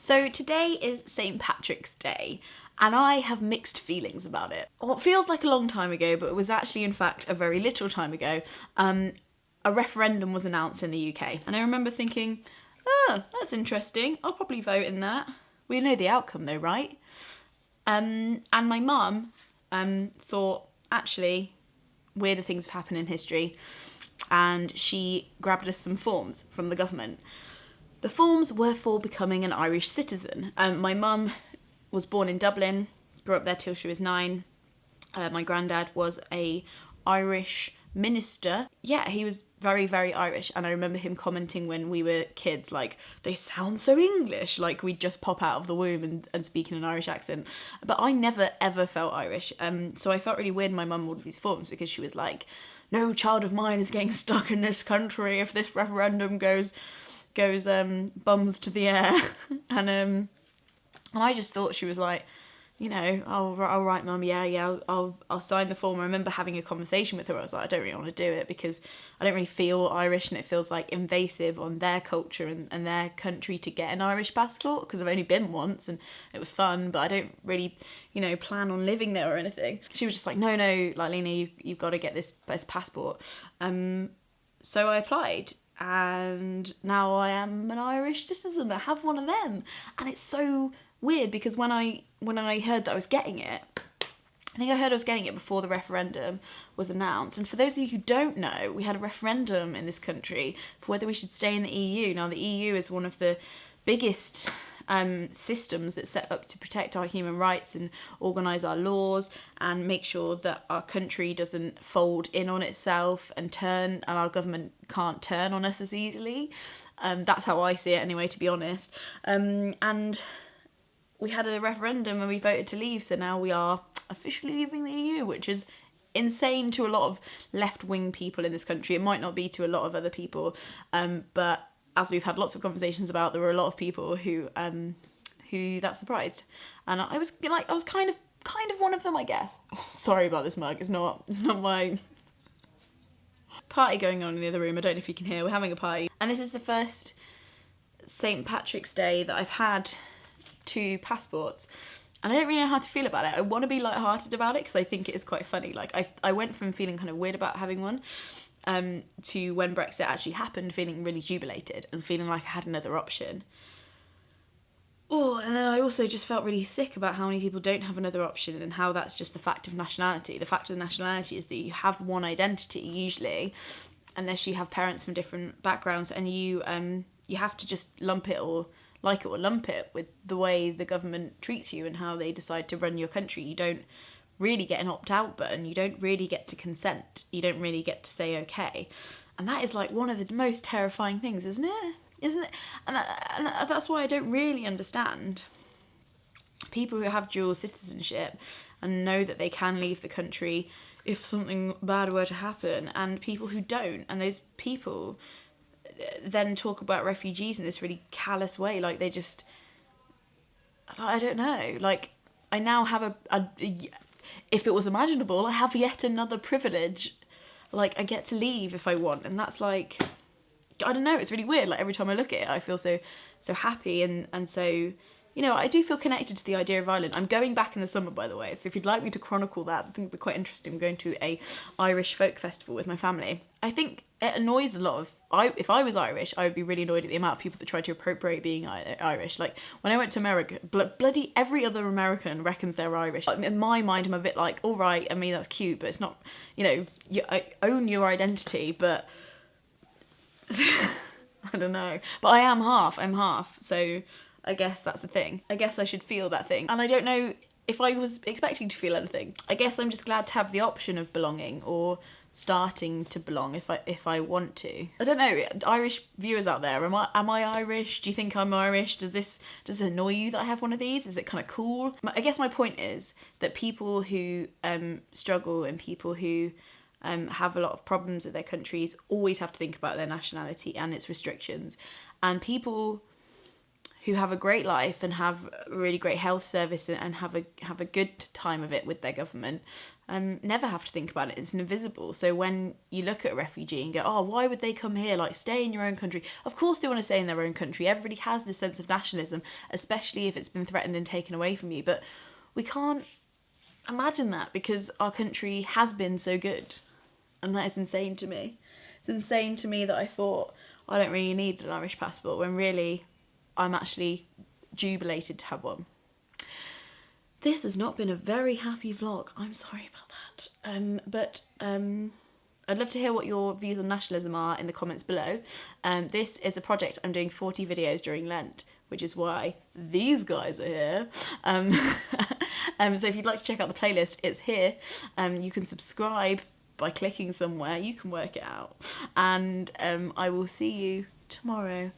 So today is St. Patrick's Day, and I have mixed feelings about it. Well, it feels like a long time ago, but it was actually, in fact, a very little time ago. A referendum was announced in the UK, and I remember thinking, oh, that's interesting. I'll probably vote in that. We know the outcome though, right? And my mum thought, actually, weirder things have happened in history, and she grabbed us some forms from the government. The forms were for becoming an Irish citizen. My mum was born in Dublin, grew up there till she was 9. My granddad was a Irish minister. Yeah, he was very, very Irish. And I remember him commenting when we were kids, like, they sound so English. Like, we'd just pop out of the womb and speak in an Irish accent. But I never, ever felt Irish. So I felt really weird my mum ordered these forms because she was like, no child of mine is getting stuck in this country if this referendum goes bums to the air. and I just thought she was like, you know, all right, mum, I'll sign the form. I remember having a conversation with her. I was like, I don't really want to do it because I don't really feel Irish, and it feels like invasive on their culture and their country to get an Irish passport, because I've only been once and it was fun, but I don't really, plan on living there or anything. She was just like, no, like, Lena, you've got to get this passport. So I applied. And now I am an Irish citizen. I have one of them. And it's so weird because when I heard that I was getting it, I think I heard I was getting it before the referendum was announced. And for those of you who don't know, we had a referendum in this country for whether we should stay in the EU. Now, the EU is one of the biggest systems that's set up to protect our human rights and organise our laws and make sure that our country doesn't fold in on itself and our government can't turn on us as easily. That's how I see it anyway, to be honest. And we had a referendum and we voted to leave, so now we are officially leaving the EU, which is insane to a lot of left-wing people in this country. It might not be to a lot of other people, but as we've had lots of conversations about, there were a lot of people who that surprised, and I was kind of one of them, I guess. Sorry about this mug. It's not my party going on in the other room. I don't know if you can hear. We're having a party, and this is the first St. Patrick's Day that I've had 2 passports, and I don't really know how to feel about it. I want to be lighthearted about it because I think it is quite funny. Like I went from feeling kind of weird about having one to when Brexit actually happened feeling really jubilated and feeling like I had another option. Oh, and then I also just felt really sick about how many people don't have another option and how that's just the fact of nationality. The fact of nationality is that you have one identity usually, unless you have parents from different backgrounds, and you have to just lump it or like it or lump it with the way the government treats you and how they decide to run your country. You don't really get an opt-out button. You don't really get to consent. You don't really get to say okay. And that is like one of the most terrifying things, isn't it? And that's why I don't really understand people who have dual citizenship and know that they can leave the country if something bad were to happen, and people who don't. And those people then talk about refugees in this really callous way, like they just, I don't know, like I now have if it was imaginable, I have yet another privilege. Like I get to leave if I want, and that's like, I don't know, it's really weird. Like every time I look at it, I feel so happy and so, I do feel connected to the idea of Ireland. I'm going back in the summer, by the way, so if you'd like me to chronicle that, I think it'd be quite interesting. I'm going to a Irish folk festival with my family. I think it annoys a lot of, if I was Irish, I would be really annoyed at the amount of people that try to appropriate being Irish. Like, when I went to America, bloody every other American reckons they're Irish. Like, in my mind, I'm a bit like, all right, I mean, that's cute, but it's not, you own your identity, but I don't know. But I'm half, so I guess that's the thing. I guess I should feel that thing. And I don't know if I was expecting to feel anything. I guess I'm just glad to have the option of belonging or starting to belong if I want to. I don't know, Irish viewers out there, am I Irish? Do you think I'm Irish? Does it annoy you that I have one of these? Is it kind of cool? I guess my point is that people who struggle and people who have a lot of problems with their countries always have to think about their nationality and its restrictions. And people who have a great life and have a really great health service and have a good time of it with their government, never have to think about it. It's invisible. So when you look at a refugee and go, oh, why would they come here? Like, stay in your own country. Of course they want to stay in their own country. Everybody has this sense of nationalism, especially if it's been threatened and taken away from you. But we can't imagine that because our country has been so good. And that is insane to me. It's insane to me that I thought, I don't really need an Irish passport, when really I'm actually jubilated to have one. This has not been a very happy vlog. I'm sorry about that. But I'd love to hear what your views on nationalism are in the comments below. This is a project I'm doing 40 videos during Lent, which is why these guys are here. So if you'd like to check out the playlist, it's here. You can subscribe by clicking somewhere. You can work it out. And I will see you tomorrow.